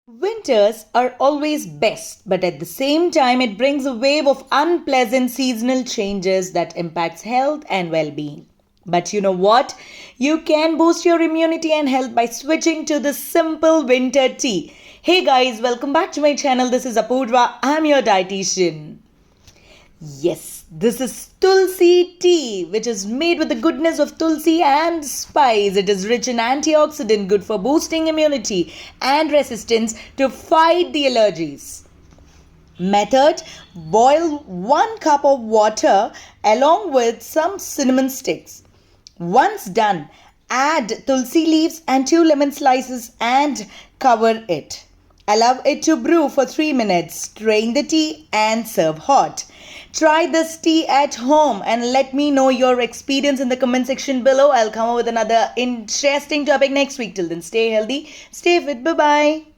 Winters are always best, but at the same time, it brings a wave of unpleasant seasonal changes that impacts health and well-being. But you know what? You can boost your immunity and health by switching to the simple winter tea. Hey guys, welcome back to my channel. This is Apoorva. I'm your dietitian. Yes, this is Tulsi tea, which is made with the goodness of tulsi and spice. It is rich in antioxidant, good for boosting immunity and resistance to fight the allergies. Method: boil 1 cup of water along with some cinnamon sticks. Once done, add tulsi leaves and 2 lemon slices and cover it. Allow it to brew for 3 minutes. Strain the tea and serve hot. Try this tea at home and let me know your experience in the comment section below. I'll come up with another interesting topic next week. Till then, stay healthy, stay fit. Bye bye.